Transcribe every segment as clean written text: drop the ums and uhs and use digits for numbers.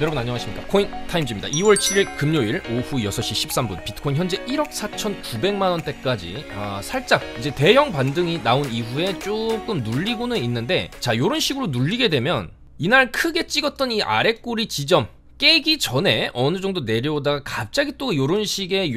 여러분 안녕하십니까, 코인타임즈입니다. 2월 7일 금요일 오후 6시 13분 비트코인 현재 1억 4,900만원대까지 살짝 이제 대형 반등이 나온 이후에 조금 눌리고는 있는데, 자, 요런 식으로 눌리게 되면 이날 크게 찍었던 이 아랫꼬리 지점 깨기 전에 어느 정도 내려오다가 갑자기 또 요런 식의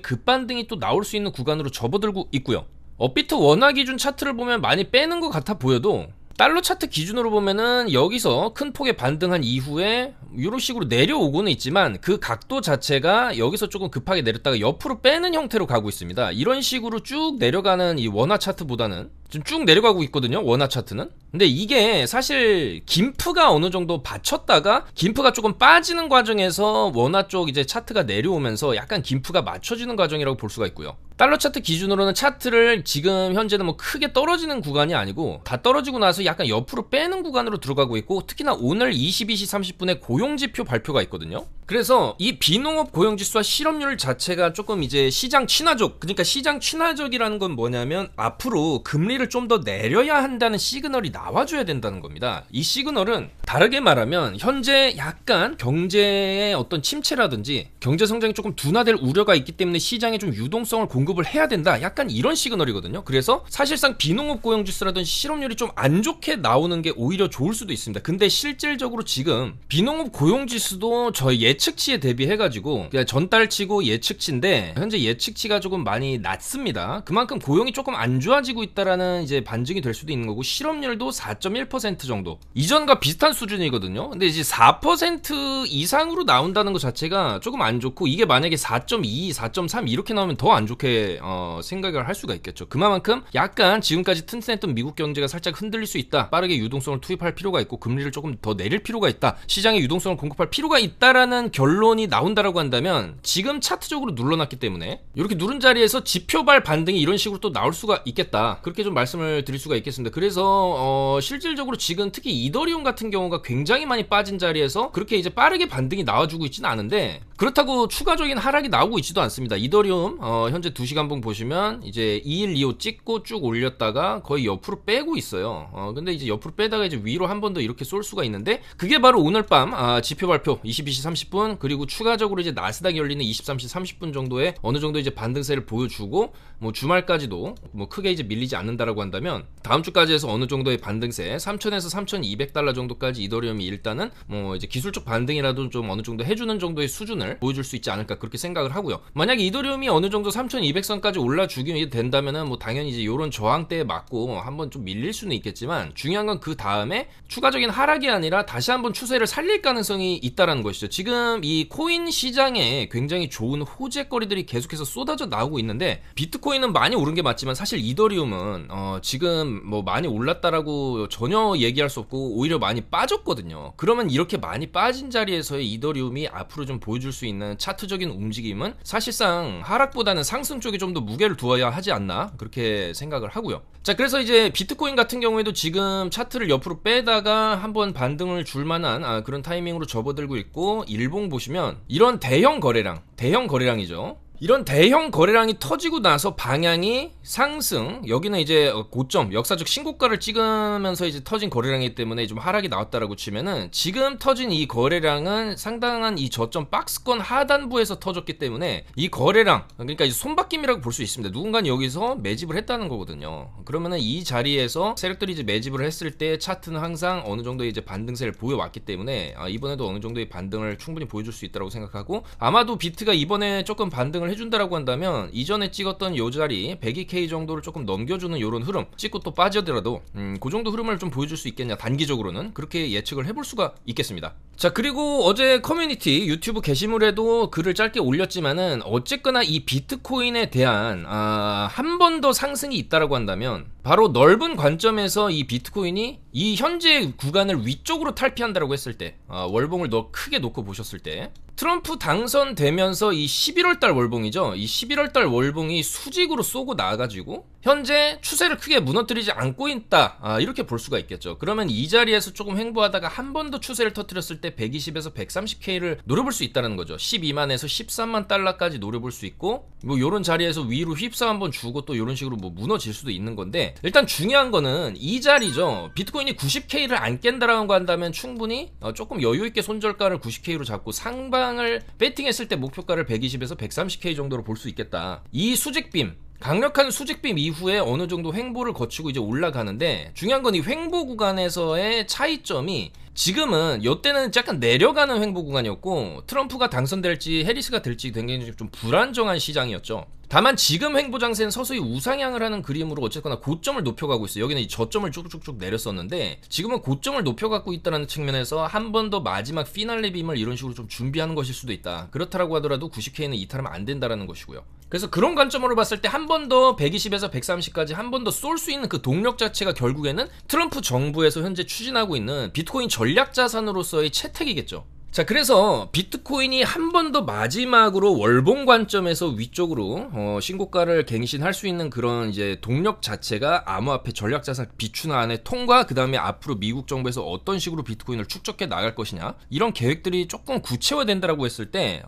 급반등이 또 나올 수 있는 구간으로 접어들고 있고요. 업비트 원화 기준 차트를 보면 많이 빼는 것 같아 보여도 달러 차트 기준으로 보면은 여기서 큰 폭의 반등한 이후에 이런 식으로 내려오고는 있지만 그 각도 자체가 여기서 조금 급하게 내렸다가 옆으로 빼는 형태로 가고 있습니다. 이런 식으로 쭉 내려가는 이 원화 차트보다는 좀 쭉 내려가고 있거든요, 원화 차트는. 근데 이게 사실 김프가 어느 정도 받쳤다가 김프가 조금 빠지는 과정에서 원화 쪽 이제 차트가 내려오면서 약간 김프가 맞춰지는 과정이라고 볼 수가 있고요. 달러 차트 기준으로는 차트를 지금 현재는 뭐 크게 떨어지는 구간이 아니고 다 떨어지고 나서 약간 옆으로 빼는 구간으로 들어가고 있고, 특히나 오늘 22시 30분에 고용지표 발표가 있거든요. 그래서 이 비농업 고용지수와 실업률 자체가 조금 이제 시장 친화적, 그러니까 시장 친화적이라는 건 뭐냐면 앞으로 금리를 좀 더 내려야 한다는 시그널이 나와줘야 된다는 겁니다. 이 시그널은 다르게 말하면 현재 약간 경제의 어떤 침체라든지 경제 성장이 조금 둔화될 우려가 있기 때문에 시장에 좀 유동성을 공급을 해야 된다, 약간 이런 시그널이거든요. 그래서 사실상 비농업 고용지수라든지 실업률이 좀 안 좋게 나오는 게 오히려 좋을 수도 있습니다. 근데 실질적으로 지금 비농업 고용지수도 저희 예측치에 대비해가지고 그냥 전달치고 예측치인데 현재 예측치가 조금 많이 낮습니다. 그만큼 고용이 조금 안 좋아지고 있다라는 이제 반증이 될 수도 있는 거고, 실업률도 4.1% 정도 이전과 비슷한 수준이거든요. 근데 이제 4% 이상으로 나온다는 것 자체가 조금 안 좋고, 이게 만약에 4.2, 4.3 이렇게 나오면 더 안 좋게 생각을 할 수가 있겠죠. 그만큼 약간 지금까지 튼튼했던 미국 경제가 살짝 흔들릴 수 있다, 빠르게 유동성을 투입할 필요가 있고 금리를 조금 더 내릴 필요가 있다, 시장에 유동성을 공급할 필요가 있다라는 결론이 나온다라고 한다면, 지금 차트적으로 눌러놨기 때문에 이렇게 누른 자리에서 지표발 반등이 이런 식으로 또 나올 수가 있겠다, 그렇게 좀 말씀을 드릴 수가 있겠습니다. 그래서 실질적으로 지금 특히 이더리움 같은 경우가 굉장히 많이 빠진 자리에서 그렇게 이제 빠르게 반등이 나와주고 있지는 않은데, 그렇다고 추가적인 하락이 나오고 있지도 않습니다. 이더리움 현재 2시간봉 보시면 이제 2125 찍고 쭉 올렸다가 거의 옆으로 빼고 있어요. 근데 이제 옆으로 빼다가 이제 위로 한 번 더 이렇게 쏠 수가 있는데, 그게 바로 오늘 밤 지표 발표 22시 30분 그리고 추가적으로 이제 나스닥이 열리는 23시 30분 정도에 어느 정도 이제 반등세를 보여주고, 뭐 주말까지도 뭐 크게 이제 밀리지 않는다라고 한다면 다음 주까지 해서 어느 정도의 반등세 3,000에서 3,200달러 정도까지 이더리움이 일단은 뭐 이제 기술적 반등이라도 좀 어느 정도 해주는 정도의 수준을 보여줄 수 있지 않을까, 그렇게 생각을 하고요. 만약에 이더리움이 어느 정도 3,200선까지 올라주게 된다면은 뭐 당연히 이제 요런 저항대에 맞고 한번 좀 밀릴 수는 있겠지만, 중요한 건 그 다음에 추가적인 하락이 아니라 다시 한번 추세를 살릴 가능성이 있다라는 것이죠. 지금 이 코인 시장에 굉장히 좋은 호재거리들이 계속해서 쏟아져 나오고 있는데, 비트코인은 많이 오른 게 맞지만 사실 이더리움은 지금 뭐 많이 올랐다라고 전혀 얘기할 수 없고 오히려 많이 빠졌거든요. 그러면 이렇게 많이 빠진 자리에서의 이더리움이 앞으로 좀 보여줄 수 있는 차트적인 움직임은 사실상 하락보다는 상승 쪽에 좀 더 무게를 두어야 하지 않나, 그렇게 생각을 하고요. 자, 그래서 이제 비트코인 같은 경우에도 지금 차트를 옆으로 빼다가 한번 반등을 줄 만한 그런 타이밍으로 접어들고 있고, 일봉 보시면 이런 대형 거래량이죠. 이런 대형 거래량이 터지고 나서 방향이 상승, 여기는 이제 고점, 역사적 신고가를 찍으면서 이제 터진 거래량이기 때문에 좀 하락이 나왔다라고 치면은, 지금 터진 이 거래량은 상당한 이 저점 박스권 하단부에서 터졌기 때문에 이 거래량, 그러니까 이제 손바뀜이라고 볼 수 있습니다. 누군가는 여기서 매집을 했다는 거거든요. 그러면은 이 자리에서 세력들이 이제 매집을 했을 때 차트는 항상 어느 정도의 이제 반등세를 보여왔기 때문에 이번에도 어느 정도의 반등을 충분히 보여줄 수 있다고 생각하고, 아마도 비트가 이번에 조금 반등을 해준다라고 한다면 이전에 찍었던 요 자리 102K 정도를 조금 넘겨주는 요런 흐름 찍고 또 빠지더라도 그 정도 흐름을 좀 보여줄 수 있겠냐, 단기적으로는 그렇게 예측을 해볼 수가 있겠습니다. 자, 그리고 어제 커뮤니티 유튜브 게시물에도 글을 짧게 올렸지만은 어쨌거나 이 비트코인에 대한 한 번 더 상승이 있다라고 한다면 바로 넓은 관점에서 이 비트코인이 이 현재 구간을 위쪽으로 탈피한다라고 했을 때, 월봉을 더 크게 놓고 보셨을 때, 트럼프 당선되면서 이 11월달 월봉이죠. 이 11월달 월봉이 수직으로 쏘고 나가지고 현재 추세를 크게 무너뜨리지 않고 있다, 이렇게 볼 수가 있겠죠. 그러면 이 자리에서 조금 횡보하다가 한 번 더 추세를 터뜨렸을 때 120에서 130K를 노려볼 수 있다는 거죠. 12만에서 13만 달러까지 노려볼 수 있고, 뭐 요런 자리에서 위로 휩싸 한번 주고 또 요런 식으로 뭐 무너질 수도 있는 건데, 일단 중요한 거는 이 자리죠. 비트코인이 90K를 안 깬다라고 한다면 충분히 조금 여유있게 손절가를 90K로 잡고 상방을 배팅했을 때 목표가를 120에서 130K 정도로 볼 수 있겠다. 이 수직빔, 강력한 수직빔 이후에 어느 정도 횡보를 거치고 이제 올라가는데, 중요한 건 이 횡보 구간에서의 차이점이 지금은 이때는 약간 내려가는 횡보 구간이었고, 트럼프가 당선될지 해리스가 될지 굉장히 좀 불안정한 시장이었죠. 다만 지금 횡보 장세는 서서히 우상향을 하는 그림으로 어쨌거나 고점을 높여가고 있어요. 여기는 이 저점을 쭉쭉쭉 내렸었는데 지금은 고점을 높여가고 있다는 측면에서 한 번 더 마지막 피날레 빔을 이런 식으로 좀 준비하는 것일 수도 있다. 그렇다라고 하더라도 90K는 이탈하면 안 된다라는 것이고요. 그래서 그런 관점으로 봤을 때 한 번 더 120에서 130까지 한 번 더 쏠 수 있는 그 동력 자체가 결국에는 트럼프 정부에서 현재 추진하고 있는 비트코인 전략 자산으로서의 채택이겠죠. 자, 그래서 비트코인이 한 번 더 마지막으로 월봉 관점에서 위쪽으로 신고가를 갱신할 수 있는 그런 이제 동력 자체가 암호화폐 전략자산 비춘화안의 통과, 그 다음에 앞으로 미국 정부에서 어떤 식으로 비트코인을 축적해 나갈 것이냐, 이런 계획들이 조금 구체화된다라고 했을 때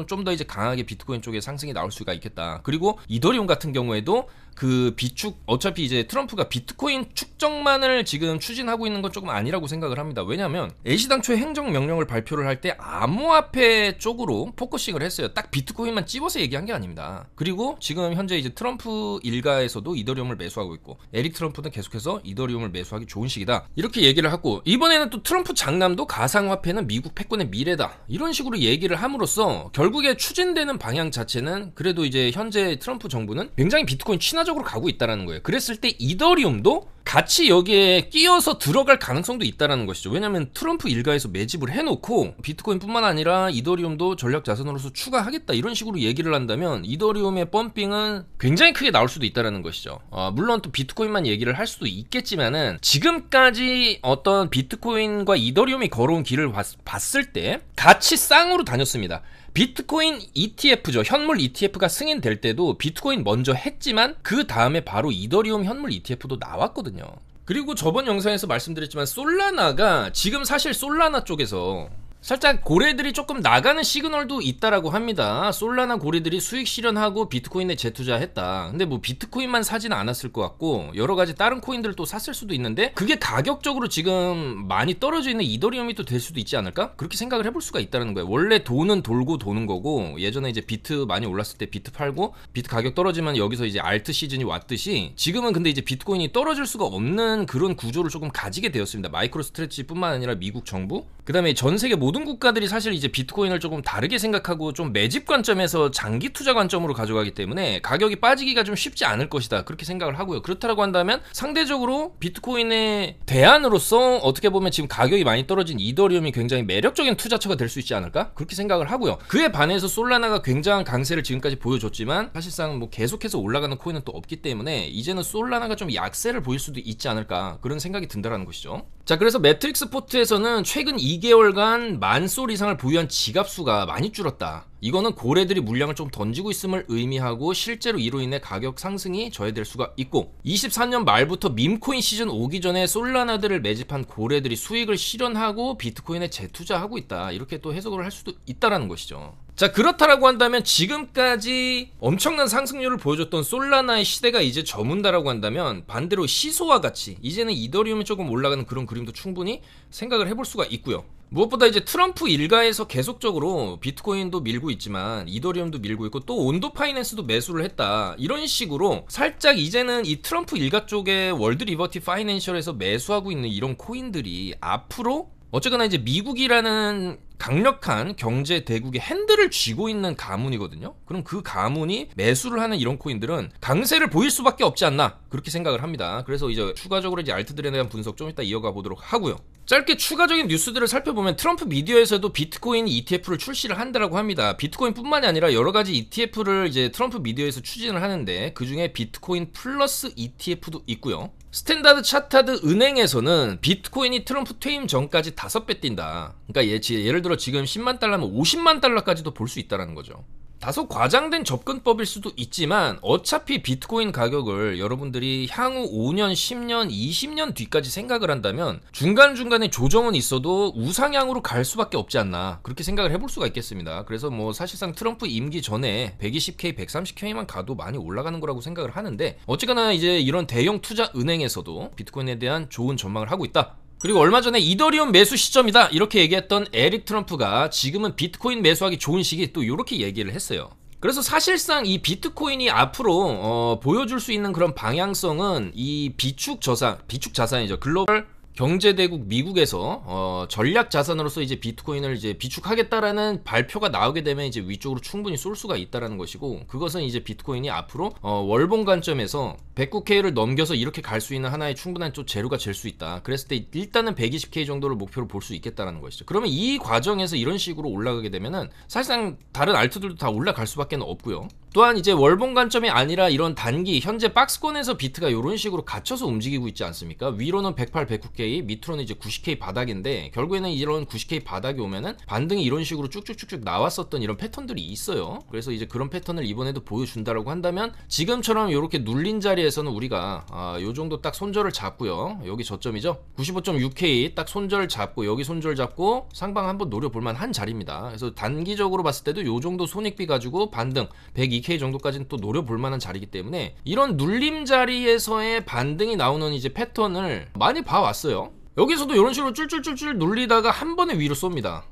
좀 더 이제 강하게 비트코인 쪽에 상승이 나올 수가 있겠다. 그리고 이더리움 같은 경우에도 그 비축, 어차피 이제 트럼프가 비트코인 축적만을 지금 추진하고 있는 건 조금 아니라고 생각을 합니다. 왜냐하면 애시당초에 행정명령을 발표를 할 때 암호화폐 쪽으로 포커싱을 했어요. 딱 비트코인만 찝어서 얘기한 게 아닙니다. 그리고 지금 현재 이제 트럼프 일가에서도 이더리움을 매수하고 있고, 에릭 트럼프는 계속해서 이더리움을 매수하기 좋은 시기다, 이렇게 얘기를 하고, 이번에는 또 트럼프 장남도 가상화폐는 미국 패권의 미래다, 이런 식으로 얘기를 함으로써 결국에 추진되는 방향 자체는 그래도 이제 현재 트럼프 정부는 굉장히 비트코인 친화적으로 가고 있다는 거예요. 그랬을 때 이더리움도 같이 여기에 끼어서 들어갈 가능성도 있다는 것이죠. 왜냐하면 트럼프 일가에서 매집을 해놓고 비트코인뿐만 아니라 이더리움도 전략 자산으로서 추가하겠다, 이런 식으로 얘기를 한다면 이더리움의 펌핑은 굉장히 크게 나올 수도 있다는 것이죠. 물론 또 비트코인만 얘기를 할 수도 있겠지만은 지금까지 어떤 비트코인과 이더리움이 걸어온 길을 봤을 때 같이 쌍으로 다녔습니다. 비트코인 ETF죠. 현물 ETF가 승인될 때도 비트코인 먼저 했지만 그 다음에 바로 이더리움 현물 ETF도 나왔거든요. 그리고 저번 영상에서 말씀드렸지만 솔라나가 지금 사실 솔라나 쪽에서 살짝 고래들이 조금 나가는 시그널도 있다라고 합니다. 솔라나 고래들이 수익 실현하고 비트코인에 재투자했다. 근데 뭐 비트코인만 사지는 않았을 것 같고 여러가지 다른 코인들을 또 샀을 수도 있는데 그게 가격적으로 지금 많이 떨어져 있는 이더리움이 또 될 수도 있지 않을까? 그렇게 생각을 해볼 수가 있다는 거예요. 원래 돈은 돌고 도는 거고, 예전에 이제 비트 많이 올랐을 때 비트 팔고 비트 가격 떨어지면 여기서 이제 알트 시즌이 왔듯이 지금은 근데 이제 비트코인이 떨어질 수가 없는 그런 구조를 조금 가지게 되었습니다. 마이크로 스트레치뿐만 아니라 미국 정부, 그 다음에 전 세계 모든 국가들이 사실 이제 비트코인을 조금 다르게 생각하고 좀 매집 관점에서 장기 투자 관점으로 가져가기 때문에 가격이 빠지기가 좀 쉽지 않을 것이다, 그렇게 생각을 하고요. 그렇다고 한다면 상대적으로 비트코인의 대안으로서 어떻게 보면 지금 가격이 많이 떨어진 이더리움이 굉장히 매력적인 투자처가 될 수 있지 않을까, 그렇게 생각을 하고요. 그에 반해서 솔라나가 굉장한 강세를 지금까지 보여줬지만 사실상 뭐 계속해서 올라가는 코인은 또 없기 때문에 이제는 솔라나가 좀 약세를 보일 수도 있지 않을까, 그런 생각이 든다라는 것이죠. 자, 그래서 매트릭스 포트에서는 최근 2개월간 만솔 이상을 보유한 지갑수가 많이 줄었다. 이거는 고래들이 물량을 좀 던지고 있음을 의미하고 실제로 이로 인해 가격 상승이 저해될 수가 있고, 24년 말부터 밈코인 시즌 오기 전에 솔라나들을 매집한 고래들이 수익을 실현하고 비트코인에 재투자하고 있다, 이렇게 또 해석을 할 수도 있다라는 것이죠. 자, 그렇다라고 한다면 지금까지 엄청난 상승률을 보여줬던 솔라나의 시대가 이제 저문다라고 한다면 반대로 시소와 같이 이제는 이더리움이 조금 올라가는 그런 그림도 충분히 생각을 해볼 수가 있고요. 무엇보다 이제 트럼프 일가에서 계속적으로 비트코인도 밀고 있지만 이더리움도 밀고 있고 또 온도 파이낸스도 매수를 했다, 이런 식으로 살짝 이제는 이 트럼프 일가 쪽에 월드 리버티 파이낸셜에서 매수하고 있는 이런 코인들이 앞으로 어쨌거나 이제 미국이라는 강력한 경제 대국의 핸들을 쥐고 있는 가문이거든요. 그럼 그 가문이 매수를 하는 이런 코인들은 강세를 보일 수밖에 없지 않나, 그렇게 생각을 합니다. 그래서 이제 추가적으로 이제 알트들에 대한 분석 좀 이따 이어가 보도록 하고요. 짧게 추가적인 뉴스들을 살펴보면 트럼프 미디어에서도 비트코인 ETF를 출시를 한다라고 합니다. 비트코인뿐만이 아니라 여러 가지 ETF를 이제 트럼프 미디어에서 추진을 하는데 그 중에 비트코인 플러스 ETF도 있고요. 스탠다드 차타드 은행에서는 비트코인이 트럼프 퇴임 전까지 5배 뛴다. 그러니까 예를 들어 지금 10만 달러면 50만 달러까지도 볼 수 있다는 거죠. 다소 과장된 접근법일 수도 있지만 어차피 비트코인 가격을 여러분들이 향후 5년, 10년, 20년 뒤까지 생각을 한다면 중간중간에 조정은 있어도 우상향으로 갈 수밖에 없지 않나, 그렇게 생각을 해볼 수가 있겠습니다. 그래서 뭐 사실상 트럼프 임기 전에 120K, 130K만 가도 많이 올라가는 거라고 생각을 하는데, 어쨌거나 이제 이런 대형 투자 은행에서도 비트코인에 대한 좋은 전망을 하고 있다. 그리고 얼마 전에 이더리움 매수 시점이다 이렇게 얘기했던 에릭 트럼프가 지금은 비트코인 매수하기 좋은 시기, 또 이렇게 얘기를 했어요. 그래서 사실상 이 비트코인이 앞으로 보여줄 수 있는 그런 방향성은 이 비축 자산이죠. 글로벌 경제대국 미국에서 전략 자산으로서 이제 비트코인을 이제 비축하겠다라는 발표가 나오게 되면 이제 위쪽으로 충분히 쏠 수가 있다라는 것이고, 그것은 이제 비트코인이 앞으로 월봉 관점에서 109K를 넘겨서 이렇게 갈 수 있는 하나의 충분한 좀 재료가 될 수 있다. 그랬을 때 일단은 120K 정도를 목표로 볼 수 있겠다라는 것이죠. 그러면 이 과정에서 이런 식으로 올라가게 되면은 사실상 다른 알트들도 다 올라갈 수밖에 없고요. 또한 이제 월봉 관점이 아니라 이런 단기 현재 박스권에서 비트가 이런 식으로 갇혀서 움직이고 있지 않습니까? 위로는 108, 109K, 밑으로는 이제 90K 바닥인데, 결국에는 이런 90K 바닥이 오면은 반등이 이런 식으로 쭉쭉쭉쭉 나왔었던 이런 패턴들이 있어요. 그래서 이제 그런 패턴을 이번에도 보여준다라고 한다면 지금처럼 이렇게 눌린 자리에서는 우리가 요 정도 딱 손절을 잡고요. 여기 저점이죠. 95.6K 딱 손절 잡고 여기 손절 잡고 상방 한번 노려볼만 한 자리입니다. 그래서 단기적으로 봤을 때도 요 정도 손익비 가지고 반등 102K 정도까지는 또 노려볼 만한 자리이기 때문에 이런 눌림 자리에서의 반등이 나오는 이제 패턴을 많이 봐왔어요. 여기서도 이런 식으로 쫄쫄쫄쫄 눌리다가 한 번에 위로 쏩니다.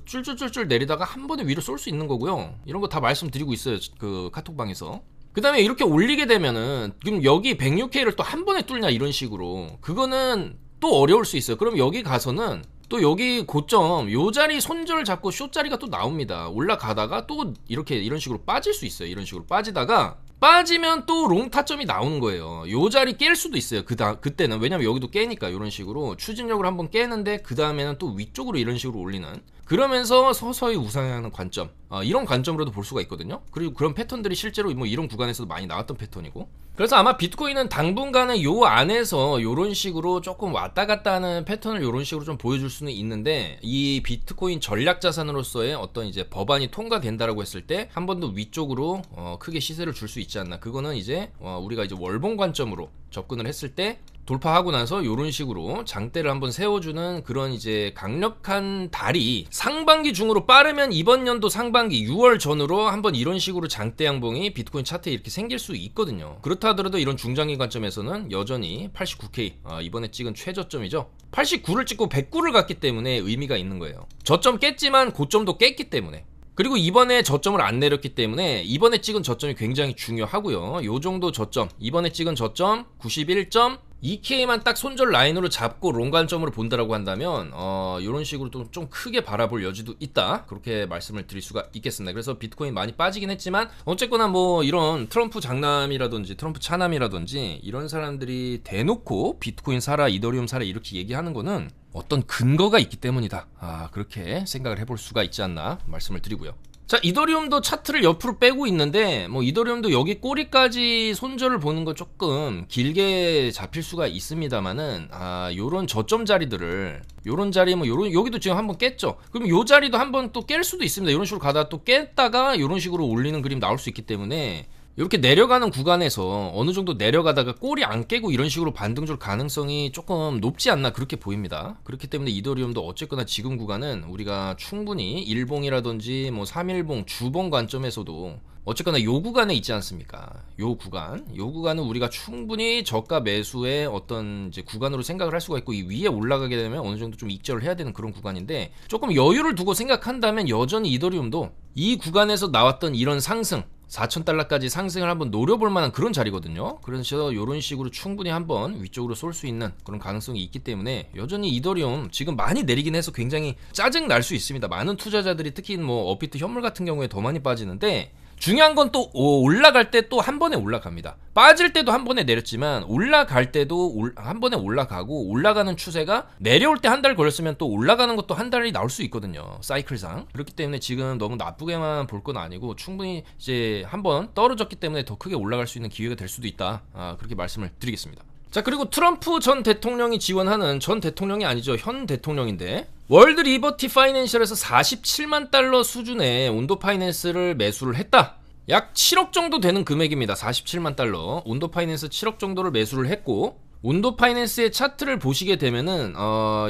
쫄쫄쫄쫄 내리다가 한 번에 위로 쏠 수 있는 거고요. 이런 거 다 말씀드리고 있어요, 그 카톡방에서. 그 다음에 이렇게 올리게 되면은 그럼 여기 106K를 또 한 번에 뚫냐 이런 식으로, 그거는 또 어려울 수 있어요. 그럼 여기 가서는 또 여기 고점 요 자리 손절 잡고 숏 자리가 또 나옵니다. 올라가다가 또 이렇게 이런 식으로 빠질 수 있어요. 이런 식으로 빠지면 또 롱 타점이 나오는 거예요. 요 자리 깰 수도 있어요. 그때는 왜냐면 여기도 깨니까 이런 식으로 추진력을 한번 깨는데 그 다음에는 또 위쪽으로 이런 식으로 올리는, 그러면서 서서히 우상향하는 관점, 이런 관점으로도 볼 수가 있거든요. 그리고 그런 패턴들이 실제로 뭐 이런 구간에서도 많이 나왔던 패턴이고, 그래서 아마 비트코인은 당분간은 요 안에서 요런 식으로 조금 왔다 갔다 하는 패턴을 요런 식으로 좀 보여줄 수는 있는데, 이 비트코인 전략 자산으로서의 어떤 이제 법안이 통과된다라고 했을 때 한 번 더 위쪽으로 크게 시세를 줄 수 있지 않나. 그거는 이제 우리가 이제 월봉 관점으로 접근을 했을 때 돌파하고 나서 이런 식으로 장대를 한번 세워주는 그런 이제 강력한 달이 상반기 중으로 빠르면 이번 연도 상반기 6월 전으로 한번 이런 식으로 장대 양봉이 비트코인 차트에 이렇게 생길 수 있거든요. 그렇다 하더라도 이런 중장기 관점에서는 여전히 89K 이번에 찍은 최저점이죠. 89를 찍고 109를 갔기 때문에 의미가 있는 거예요. 저점 깼지만 고점도 깼기 때문에, 그리고 이번에 저점을 안 내렸기 때문에 이번에 찍은 저점이 굉장히 중요하고요. 요 정도 저점, 이번에 찍은 저점 91.2K만 딱 손절 라인으로 잡고 롱 관점으로 본다라고 한다면 이런 식으로 좀 크게 바라볼 여지도 있다, 그렇게 말씀을 드릴 수가 있겠습니다. 그래서 비트코인 많이 빠지긴 했지만 어쨌거나 뭐 이런 트럼프 장남이라든지 트럼프 차남이라든지 이런 사람들이 대놓고 비트코인 사라, 이더리움 사라 이렇게 얘기하는 거는 어떤 근거가 있기 때문이다, 그렇게 생각을 해볼 수가 있지 않나 말씀을 드리고요. 자, 이더리움도 차트를 옆으로 빼고 있는데 뭐 이더리움도 여기 꼬리까지 손절을 보는 거 조금 길게 잡힐 수가 있습니다만은 요런 저점 자리들을, 요런 자리 뭐 요런, 여기도 지금 한번 깼죠. 그럼 요 자리도 한번 또 깰 수도 있습니다. 이런 식으로 가다가 또 깼다가 요런 식으로 올리는 그림 나올 수 있기 때문에 이렇게 내려가는 구간에서 어느 정도 내려가다가 꼬리 안 깨고 이런 식으로 반등 줄 가능성이 조금 높지 않나, 그렇게 보입니다. 그렇기 때문에 이더리움도 어쨌거나 지금 구간은 우리가 충분히 일봉이라든지 뭐 3일봉 주봉 관점에서도 어쨌거나 요 구간에 있지 않습니까? 요 구간은 우리가 충분히 저가 매수의 어떤 이제 구간으로 생각을 할 수가 있고, 이 위에 올라가게 되면 어느 정도 좀 익절을 해야 되는 그런 구간인데, 조금 여유를 두고 생각한다면 여전히 이더리움도 이 구간에서 나왔던 이런 상승, 4,000달러까지 상승을 한번 노려볼 만한 그런 자리거든요. 그래서 이런 식으로 충분히 한번 위쪽으로 쏠 수 있는 그런 가능성이 있기 때문에 여전히 이더리움 지금 많이 내리긴 해서 굉장히 짜증 날 수 있습니다. 많은 투자자들이 특히 뭐 업비트 현물 같은 경우에 더 많이 빠지는데, 중요한 건 또 올라갈 때 또 한 번에 올라갑니다. 빠질 때도 한 번에 내렸지만 올라갈 때도 한 번에 올라가고, 올라가는 추세가 내려올 때 한 달 걸렸으면 또 올라가는 것도 한 달이 나올 수 있거든요, 사이클상. 그렇기 때문에 지금 너무 나쁘게만 볼 건 아니고 충분히 이제 한 번 떨어졌기 때문에 더 크게 올라갈 수 있는 기회가 될 수도 있다, 그렇게 말씀을 드리겠습니다. 자, 그리고 트럼프 전 대통령이 지원하는, 전 대통령이 아니죠, 현 대통령인데 월드 리버티 파이낸셜에서 47만 달러 수준의 온도 파이낸스를 매수를 했다. 약 7억 정도 되는 금액입니다. 47만 달러. 온도 파이낸스 7억 정도를 매수를 했고, 온도 파이낸스의 차트를 보시게 되면은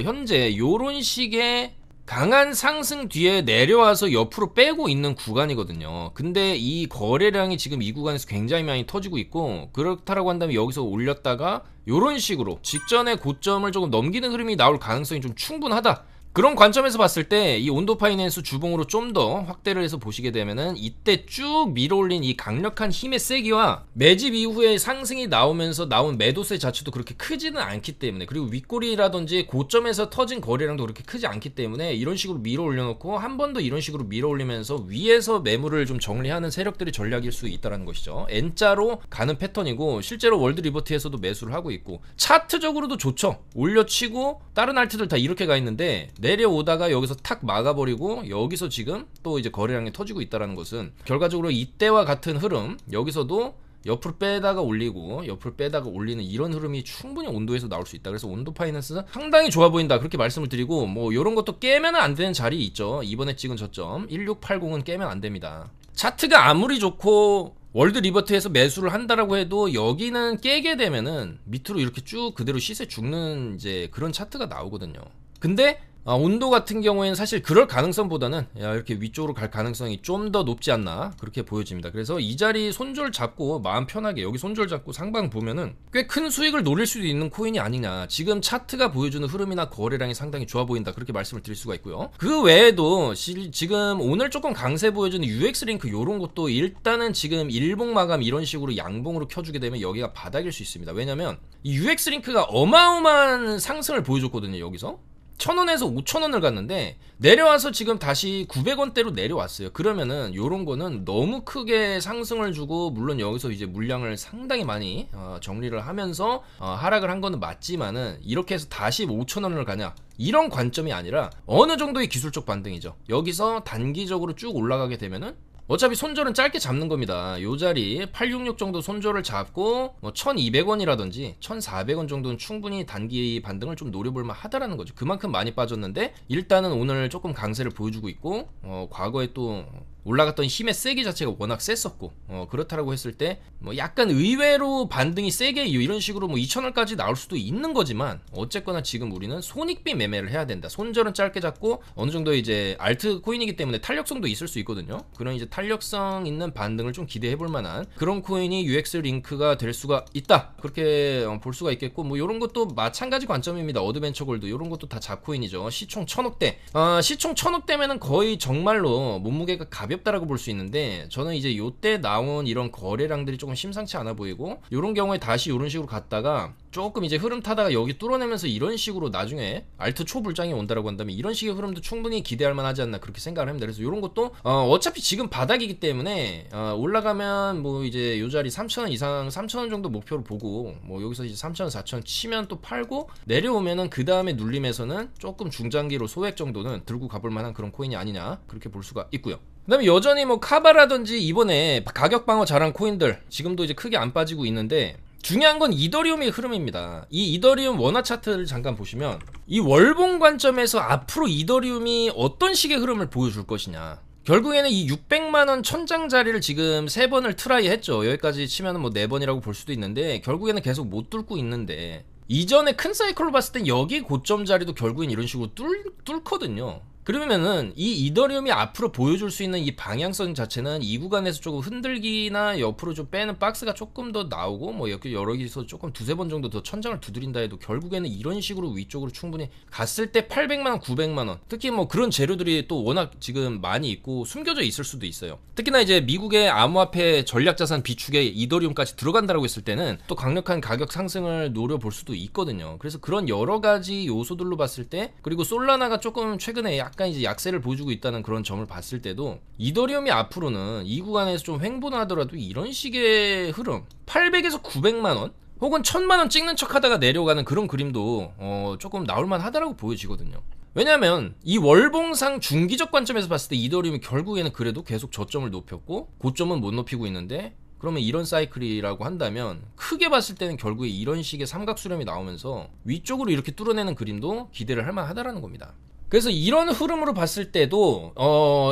현재 요런 식의 강한 상승 뒤에 내려와서 옆으로 빼고 있는 구간이거든요. 근데 이 거래량이 지금 이 구간에서 굉장히 많이 터지고 있고, 그렇다라고 한다면 여기서 올렸다가 요런 식으로 직전의 고점을 조금 넘기는 흐름이 나올 가능성이 좀 충분하다. 그런 관점에서 봤을 때 이 온도 파이낸스 주봉으로 좀 더 확대를 해서 보시게 되면은 이때 쭉 밀어올린 이 강력한 힘의 세기와 매집 이후에 상승이 나오면서 나온 매도세 자체도 그렇게 크지는 않기 때문에, 그리고 윗꼬리라든지 고점에서 터진 거래량도 그렇게 크지 않기 때문에 이런 식으로 밀어 올려놓고 한 번 더 이런 식으로 밀어 올리면서 위에서 매물을 좀 정리하는 세력들이 전략일 수 있다는 것이죠. N자로 가는 패턴이고, 실제로 월드 리버티에서도 매수를 하고 있고, 차트적으로도 좋죠. 올려치고 다른 알트들 다 이렇게 가 있는데 내려오다가 여기서 탁 막아버리고 여기서 지금 또 이제 거래량이 터지고 있다는 것은 결과적으로 이때와 같은 흐름, 여기서도 옆으로 빼다가 올리고 옆으로 빼다가 올리는 이런 흐름이 충분히 온도에서 나올 수 있다. 그래서 온도 파이낸스는 상당히 좋아 보인다, 그렇게 말씀을 드리고, 뭐 요런 것도 깨면 안 되는 자리 있죠. 이번에 찍은 저점 1680은 깨면 안 됩니다. 차트가 아무리 좋고 월드 리버티에서 매수를 한다라고 해도 여기는 깨게 되면은 밑으로 이렇게 쭉 그대로 시세 죽는 이제 그런 차트가 나오거든요. 근데 온도 같은 경우에는 사실 그럴 가능성보다는 이렇게 위쪽으로 갈 가능성이 좀 더 높지 않나, 그렇게 보여집니다. 그래서 이 자리 손절 잡고 마음 편하게 여기 손절 잡고 상방 보면은 꽤 큰 수익을 노릴 수도 있는 코인이 아니냐. 지금 차트가 보여주는 흐름이나 거래량이 상당히 좋아 보인다, 그렇게 말씀을 드릴 수가 있고요. 그 외에도 지금 오늘 조금 강세 보여주는 UX링크 요런 것도 일단은 지금 일봉 마감 이런 식으로 양봉으로 켜주게 되면 여기가 바닥일 수 있습니다. 왜냐면 이 UX링크가 어마어마한 상승을 보여줬거든요. 여기서 1,000원에서 5,000원을 갔는데 내려와서 지금 다시 900원대로 내려왔어요. 그러면은 요런 거는 너무 크게 상승을 주고, 물론 여기서 이제 물량을 상당히 많이 정리를 하면서 하락을 한 거는 맞지만은, 이렇게 해서 다시 5,000원을 가냐, 이런 관점이 아니라 어느 정도의 기술적 반등이죠. 여기서 단기적으로 쭉 올라가게 되면은 어차피 손절은 짧게 잡는 겁니다. 요 자리 866 정도 손절을 잡고 뭐 1200원이라든지 1400원 정도는 충분히 단기 반등을 좀 노려볼만 하다라는 거죠. 그만큼 많이 빠졌는데 일단은 오늘 조금 강세를 보여주고 있고, 과거에 또 올라갔던 힘의 세기 자체가 워낙 셌었고, 그렇다라고 했을 때 뭐 약간 의외로 반등이 세게 이런 식으로 뭐 2,000원까지 나올 수도 있는 거지만, 어쨌거나 지금 우리는 손익비 매매를 해야 된다. 손절은 짧게 잡고 어느 정도 이제 알트 코인이기 때문에 탄력성도 있을 수 있거든요. 그런 이제 탄력성 있는 반등을 좀 기대해 볼 만한 그런 코인이 UX 링크가 될 수가 있다, 그렇게 볼 수가 있겠고, 뭐 이런 것도 마찬가지 관점입니다. 어드벤처 골드 이런 것도 다 잡코인이죠. 시총 1,000억대, 시총 1,000억대면은 거의 정말로 몸무게가 가볍다라고 볼 수 있는데, 저는 이제 요때 나온 이런 거래량들이 조금 심상치 않아 보이고, 요런 경우에 다시 요런 식으로 갔다가 조금 이제 흐름 타다가 여기 뚫어내면서 이런 식으로 나중에 알트 초불장이 온다라고 한다면 이런 식의 흐름도 충분히 기대할 만하지 않나, 그렇게 생각을 합니다. 그래서 이런 것도 어차피 지금 바닥이기 때문에 올라가면 뭐 이제 요 자리 3,000원 이상, 3,000원 정도 목표로 보고, 뭐 여기서 이제 3,000원 4,000원 치면 또 팔고 내려오면은 그 다음에 눌림에서는 조금 중장기로 소액 정도는 들고 가볼 만한 그런 코인이 아니냐, 그렇게 볼 수가 있고요. 그 다음에 여전히 뭐 카바라든지 이번에 가격 방어 잘한 코인들 지금도 이제 크게 안 빠지고 있는데, 중요한 건 이더리움의 흐름입니다. 이 이더리움 원화 차트를 잠깐 보시면 이 월봉 관점에서 앞으로 이더리움이 어떤 식의 흐름을 보여줄 것이냐, 결국에는 이 600만원 천장 자리를 지금 3번을 트라이 했죠. 여기까지 치면은 뭐 4번이라고 볼 수도 있는데 결국에는 계속 못 뚫고 있는데, 이전에 큰 사이클로 봤을 땐 여기 고점 자리도 결국엔 이런 식으로 뚫거든요. 그러면은 이 이더리움이 앞으로 보여줄 수 있는 이 방향성 자체는 이 구간에서 조금 흔들기나 옆으로 좀 빼는 박스가 조금 더 나오고, 뭐 이렇게 여러 개서 조금 두세 번 정도 더 천장을 두드린다 해도 결국에는 이런 식으로 위쪽으로 충분히 갔을 때 800만원 900만원, 특히 뭐 그런 재료들이 또 워낙 지금 많이 있고 숨겨져 있을 수도 있어요. 특히나 이제 미국의 암호화폐 전략자산 비축에 이더리움까지 들어간다라고 했을 때는 또 강력한 가격 상승을 노려볼 수도 있거든요. 그래서 그런 여러 가지 요소들로 봤을 때, 그리고 솔라나가 조금 최근에 약간 이제 약세를 보여주고 있다는 그런 점을 봤을 때도 이더리움이 앞으로는 이 구간에서 좀 횡보하더라도 이런 식의 흐름 800에서 900만원 혹은 1000만원 찍는 척 하다가 내려가는 그런 그림도 조금 나올만 하다라고 보여지거든요. 왜냐면 이 월봉상 중기적 관점에서 봤을 때 이더리움이 결국에는 그래도 계속 저점을 높였고 고점은 못 높이고 있는데, 그러면 이런 사이클이라고 한다면 크게 봤을 때는 결국에 이런 식의 삼각 수렴이 나오면서 위쪽으로 이렇게 뚫어내는 그림도 기대를 할 만하다라는 겁니다. 그래서 이런 흐름으로 봤을 때도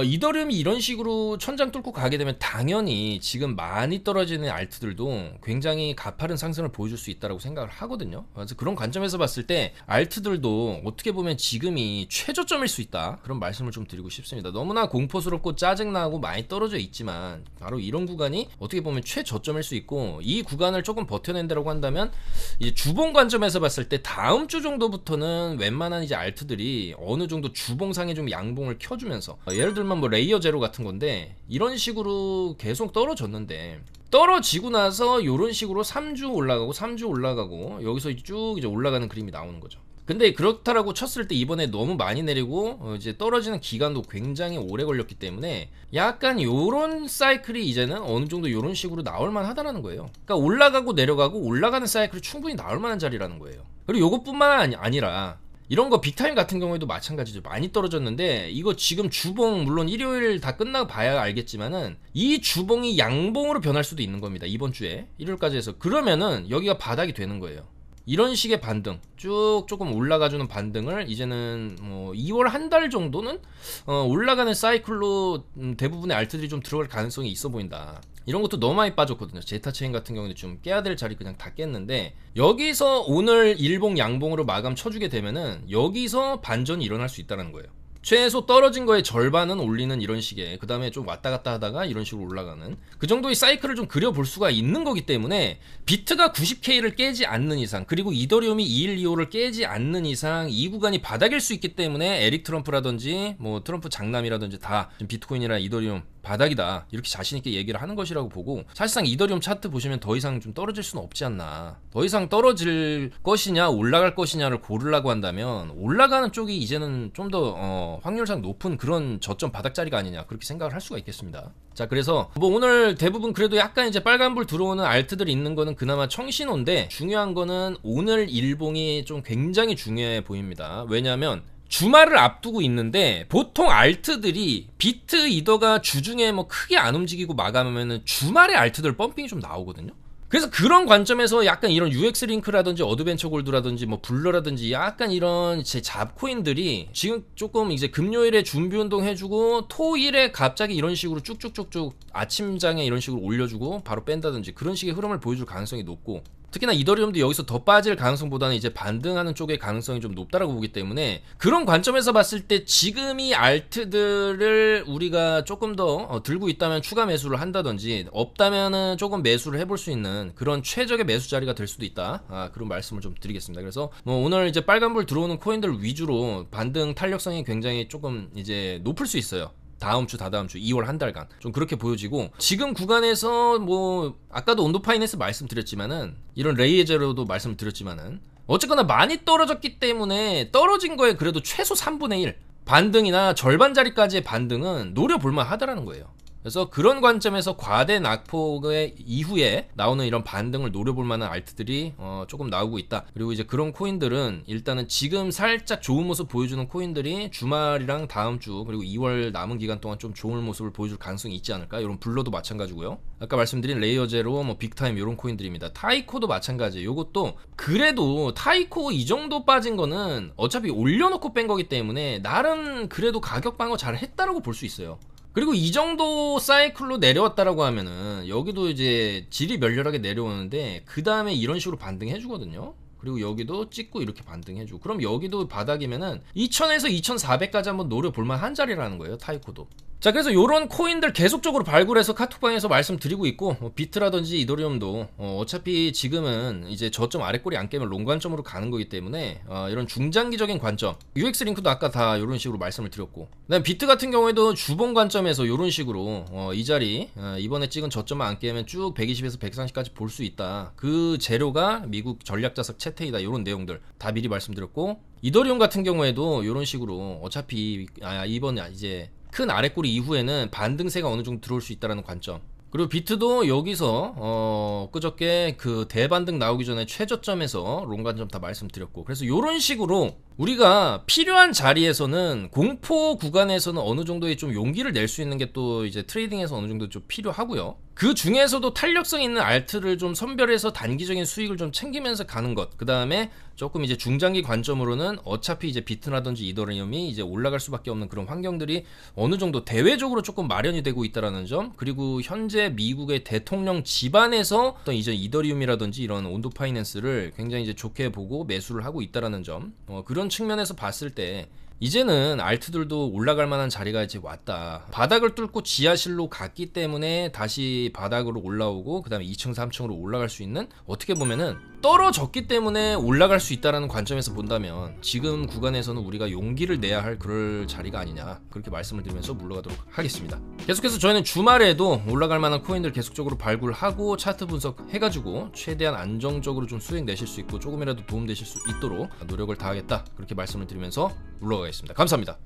이더리움이 이런 식으로 천장 뚫고 가게 되면 당연히 지금 많이 떨어지는 알트들도 굉장히 가파른 상승을 보여줄 수 있다고 생각을 하거든요. 그래서 그런 관점에서 봤을 때 알트들도 어떻게 보면 지금이 최저점일 수 있다, 그런 말씀을 좀 드리고 싶습니다. 너무나 공포스럽고 짜증나고 많이 떨어져 있지만 바로 이런 구간이 어떻게 보면 최저점일 수 있고, 이 구간을 조금 버텨낸다고 한다면 이제 주봉 관점에서 봤을 때 다음 주 정도부터는 웬만한 이제 알트들이 어느 정도 주봉상에 좀 양봉을 켜주면서, 예를 들면 뭐 레이어 제로 같은 건데 이런 식으로 계속 떨어졌는데, 떨어지고 나서 이런 식으로 3주 올라가고 3주 올라가고 여기서 쭉 이제 올라가는 그림이 나오는 거죠. 근데 그렇다라고 쳤을 때 이번에 너무 많이 내리고 이제 떨어지는 기간도 굉장히 오래 걸렸기 때문에 약간 요런 사이클이 이제는 어느 정도 요런 식으로 나올만 하다라는 거예요. 그러니까 올라가고 내려가고 올라가는 사이클이 충분히 나올 만한 자리라는 거예요. 그리고 요것뿐만 아니라 이런 거 빅타임 같은 경우에도 마찬가지죠. 많이 떨어졌는데 이거 지금 주봉, 물론 일요일 다 끝나고 봐야 알겠지만은 이 주봉이 양봉으로 변할 수도 있는 겁니다. 이번 주에 일요일까지 해서. 그러면은 여기가 바닥이 되는 거예요. 이런 식의 반등, 쭉 조금 올라가주는 반등을 이제는 뭐 2월 한 달 정도는 올라가는 사이클로 대부분의 알트들이 좀 들어갈 가능성이 있어 보인다. 이런 것도 너무 많이 빠졌거든요. 제타체인 같은 경우는 좀 깨야 될 자리 그냥 다 깼는데, 여기서 오늘 일봉 양봉으로 마감 쳐주게 되면은 여기서 반전이 일어날 수 있다는 거예요. 최소 떨어진 거의 절반은 올리는 이런 식의, 그 다음에 좀 왔다 갔다 하다가 이런 식으로 올라가는 그 정도의 사이클을 좀 그려볼 수가 있는 거기 때문에, 비트가 90K를 깨지 않는 이상, 그리고 이더리움이 2125를 깨지 않는 이상 이 구간이 바닥일 수 있기 때문에 에릭 트럼프라든지 뭐 트럼프 장남이라든지 다 비트코인이나 이더리움 바닥이다 이렇게 자신있게 얘기를 하는 것이라고 보고, 사실상 이더리움 차트 보시면 더 이상 좀 떨어질 수는 없지 않나. 더 이상 떨어질 것이냐 올라갈 것이냐를 고르려고 한다면 올라가는 쪽이 이제는 좀 더 확률상 높은 그런 저점 바닥 자리가 아니냐, 그렇게 생각을 할 수가 있겠습니다. 자, 그래서 뭐 오늘 대부분 그래도 약간 이제 빨간불 들어오는 알트들이 있는 거는 그나마 청신호인데, 중요한 거는 오늘 일봉이 좀 굉장히 중요해 보입니다. 왜냐하면 주말을 앞두고 있는데 보통 알트들이 비트 이더가 주중에 뭐 크게 안 움직이고 마감하면은 주말에 알트들 펌핑이 좀 나오거든요. 그래서 그런 관점에서 약간 이런 UX 링크라든지 어드벤처 골드라든지 뭐 블러라든지 약간 이런 제 잡코인들이 지금 조금 이제 금요일에 준비 운동 해주고 토일에 갑자기 이런 식으로 쭉쭉쭉쭉 아침장에 이런 식으로 올려주고 바로 뺀다든지 그런 식의 흐름을 보여줄 가능성이 높고, 특히나 이더리움도 여기서 더 빠질 가능성보다는 이제 반등하는 쪽의 가능성이 좀 높다라고 보기 때문에, 그런 관점에서 봤을 때 지금 이 알트들을 우리가 조금 더 들고 있다면 추가 매수를 한다든지, 없다면은 조금 매수를 해볼 수 있는 그런 최적의 매수 자리가 될 수도 있다, 그런 말씀을 좀 드리겠습니다. 그래서 뭐 오늘 이제 빨간불 들어오는 코인들 위주로 반등 탄력성이 굉장히 조금 이제 높을 수 있어요. 다음 주, 다다음 주, 2월 한 달간 좀 그렇게 보여지고, 지금 구간에서 뭐 아까도 온도 파이낸스 말씀드렸지만은 이런 레이에제로도 말씀드렸지만은 어쨌거나 많이 떨어졌기 때문에 떨어진 거에 그래도 최소 3분의 1 반등이나 절반 자리까지의 반등은 노려볼만 하다라는 거예요. 그래서 그런 관점에서 과대 낙폭의 이후에 나오는 이런 반등을 노려볼 만한 알트들이 조금 나오고 있다. 그리고 이제 그런 코인들은 일단은 지금 살짝 좋은 모습 보여주는 코인들이 주말이랑 다음 주 그리고 2월 남은 기간 동안 좀 좋은 모습을 보여줄 가능성이 있지 않을까. 이런 블러도 마찬가지고요. 아까 말씀드린 레이어 제로, 뭐 빅타임 이런 코인들입니다. 타이코도 마찬가지예요. 요것도 그래도 타이코 이 정도 빠진 거는 어차피 올려놓고 뺀 거기 때문에 나름 그래도 가격 방어 잘 했다라고 볼 수 있어요. 그리고 이 정도 사이클로 내려왔다라고 하면은 여기도 이제 질이 멸렬하게 내려오는데 그 다음에 이런 식으로 반등해 주거든요. 그리고 여기도 찍고 이렇게 반등해주고, 그럼 여기도 바닥이면은 2000에서 2400까지 한번 노려볼만 한 자리라는 거예요, 타이코도. 자, 그래서 요런 코인들 계속적으로 발굴해서 카톡방에서 말씀드리고 있고, 비트라든지 이더리움도 어차피 지금은 이제 저점 아래꼬리 안 깨면 롱 관점으로 가는 거기 때문에 이런 중장기적인 관점, UX 링크도 아까 다 요런 식으로 말씀을 드렸고, 그다음 비트 같은 경우에도 주봉 관점에서 요런 식으로 이 자리 이번에 찍은 저점만 안 깨면 쭉 120에서 130까지 볼 수 있다. 그 재료가 미국 전략자석 채테이다. 요런 내용들 다 미리 말씀드렸고, 이더리움 같은 경우에도 요런 식으로 어차피 이번 이제 큰 아래꼬리 이후에는 반등세가 어느 정도 들어올 수 있다는 관점, 그리고 비트도 여기서 그저께 그 대반등 나오기 전에 최저점에서 롱관점 다 말씀드렸고, 그래서 이런 식으로 우리가 필요한 자리에서는 공포 구간에서는 어느 정도의 좀 용기를 낼 수 있는 게 또 이제 트레이딩에서 어느 정도 좀 필요하고요. 그 중에서도 탄력성 있는 알트를 좀 선별해서 단기적인 수익을 좀 챙기면서 가는 것. 그 다음에 조금 이제 중장기 관점으로는 어차피 이제 비트라든지 이더리움이 이제 올라갈 수밖에 없는 그런 환경들이 어느 정도 대외적으로 조금 마련이 되고 있다라는 점. 그리고 현재 미국의 대통령 집안에서 어떤 이제 이더리움이라든지 이런 온도 파이낸스를 굉장히 이제 좋게 보고 매수를 하고 있다라는 점. 그런 측면에서 봤을 때 이제는 알트들도 올라갈 만한 자리가 이제 왔다. 바닥을 뚫고 지하실로 갔기 때문에 다시 바닥으로 올라오고 그 다음에 2층 3층으로 올라갈 수 있는, 어떻게 보면은 떨어졌기 때문에 올라갈 수 있다라는 관점에서 본다면 지금 구간에서는 우리가 용기를 내야 할 그럴 자리가 아니냐, 그렇게 말씀을 드리면서 물러가도록 하겠습니다. 계속해서 저희는 주말에도 올라갈 만한 코인들 계속적으로 발굴하고 차트 분석해가지고 최대한 안정적으로 좀 수익 내실 수 있고 조금이라도 도움 되실 수 있도록 노력을 다하겠다, 그렇게 말씀을 드리면서 물러가겠습니다. 감사합니다.